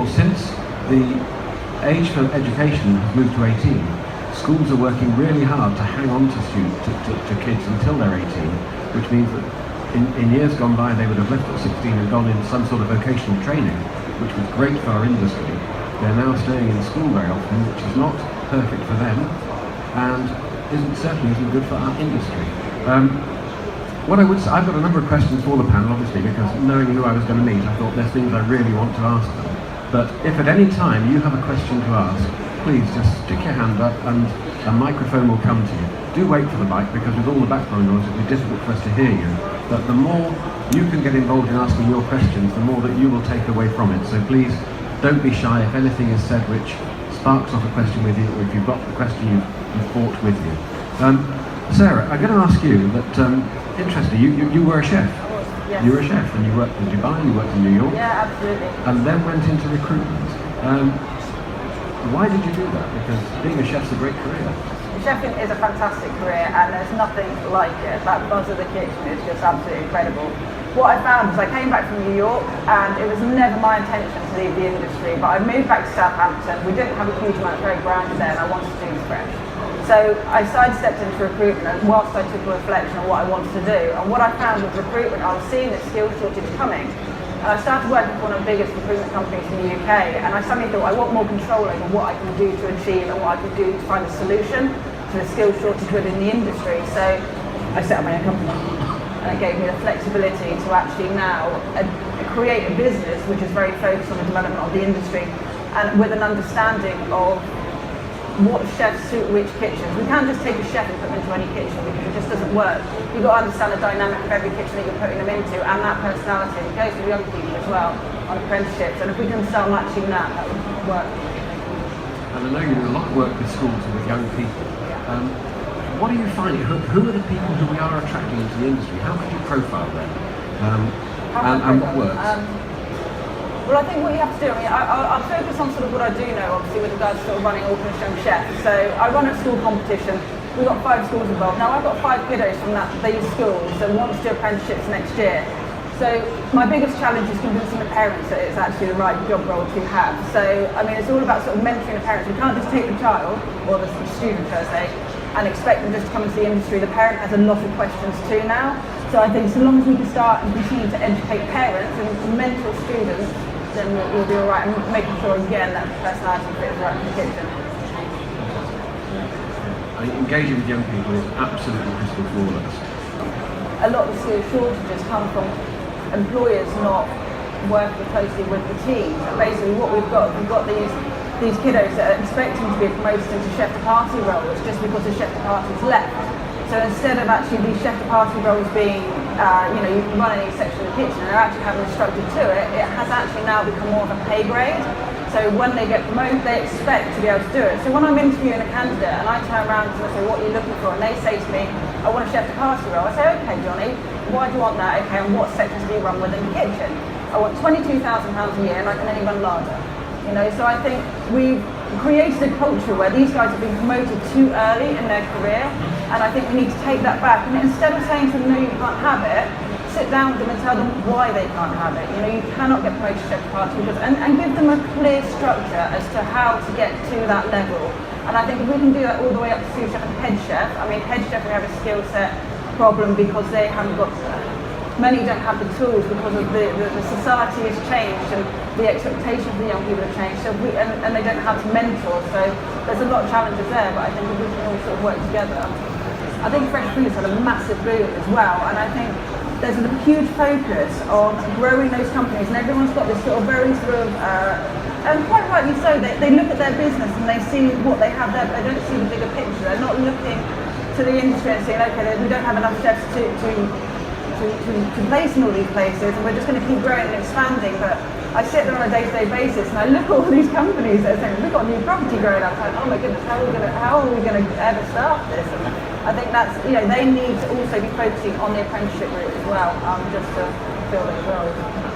Since the age for education has moved to 18, schools are working really hard to hang on to kids until they're 18, which means that in years gone by they would have left at 16 and gone in some sort of vocational training, which was great for our industry. They're now staying in school very often, which is not perfect for them and certainly isn't good for our industry. What I would say, I've got a number of questions for the panel, obviously, because knowing who I was going to meet, I thought there's things I really want to ask them. But if at any time you have a question to ask, please just stick your hand up and a microphone will come to you. Do wait for the mic, because with all the background noise it'll be difficult for us to hear you. But the more you can get involved in asking your questions, the more that you will take away from it. So please don't be shy if anything is said which sparks off a question with you, or if you've got the question you've brought with you. Sarah, I'm going to ask you that, interestingly, you were a chef. Yes. You were a chef and you worked in Dubai, you worked in New York. Yeah, absolutely. And then went into recruitment. Why did you do that? Because being a chef's a great career. Chefing is a fantastic career and there's nothing like it. That buzz of the kitchen is just absolutely incredible. What I found is I came back from New York and it was never my intention to leave the industry, but I moved back to Southampton. We didn't have a huge amount of great brands there and I wanted to do this fresh. So I sidestepped into recruitment whilst I took a reflection on what I wanted to do. And what I found with recruitment, I was seeing this skill shortage coming. And I started working for one of the biggest recruitment companies in the UK, and I suddenly thought I want more control over what I can do to achieve and what I can do to find a solution to the skill shortage within the industry. So I set up my own company, and it gave me the flexibility to actually now create a business which is very focused on the development of the industry and with an understanding of what chefs suit which kitchens. We can't just take a chef and put them into any kitchen because it just doesn't work. You've got to understand the dynamic of every kitchen that you're putting them into and that personality. It goes to young people as well on apprenticeships, and if we can start matching that would work. And I know you do a lot of work with schools and with young people. What are you finding? Who are the people who we are attracting into the industry? How could you profile them? And what works? Well, I think what you have to do, I'll focus on sort of what I do know, obviously, with regards to sort of running Orphanage Young Chef. So I run a school competition. We've got 5 schools involved. Now, I've got 5 kiddos from these schools that want to do apprenticeships next year. So my biggest challenge is convincing the parents that it's actually the right job role to have. So, I mean, it's all about sort of mentoring the parents. We can't just take the child, or the student per se, and expect them just to come into the industry. The parent has a lot of questions too now. So I think so long as we can start and continue to educate parents and mentor students, then we'll be all right, and making sure again that personality fit is right in the kitchen. Engaging with young people is absolutely critical for all of us. A lot of the skill shortages come from employers not working closely with the team. And basically what we've got these kiddos that are expecting to be promoted into chef de partie roles just because the chef de partie's left. So instead of actually these chef de partie roles being, you can run any section of the kitchen, and they're actually having instructed to it, it has actually now become more of a pay grade. So when they get promoted, they expect to be able to do it. So when I'm interviewing a candidate and I turn around and I say, what are you looking for? And they say to me, I want a chef de partie role. I say, okay, Johnny, why do you want that? Okay, and what sectors do you run within the kitchen? I want £22,000 a year and I can only run larder. So I think we've created a culture where these guys have been promoted too early in their career, and I think we need to take that back. And instead of saying to them, no, you can't have it, sit down with them and tell them why they can't have it. You cannot get promoted to chef de partie because, and give them a clear structure as to how to get to that level. And I think if we can do that all the way up to sous chef and head chef, head chef we have a skill set problem because they haven't got, many don't have the tools because of the society has changed and the expectations of the young people have changed. So and they don't know how to mentor. So there's a lot of challenges there, but I think if we can all sort of work together. I think fresh food has had a massive boom as well, and I think there's a huge focus on growing those companies, and everyone's got this sort of very and quite rightly so, they look at their business and they see what they have there, but they don't see the bigger picture. They're not looking to the industry and saying, okay, we don't have enough chefs to place in all these places, and we're just going to keep growing and expanding. But I sit there on a day-to-day basis and I look at all these companies that are saying, we've got a new property growing up, like, oh my goodness, how are we going to ever start this? And I think that's, they need to also be focusing on the apprenticeship route as well, just to fill those roles.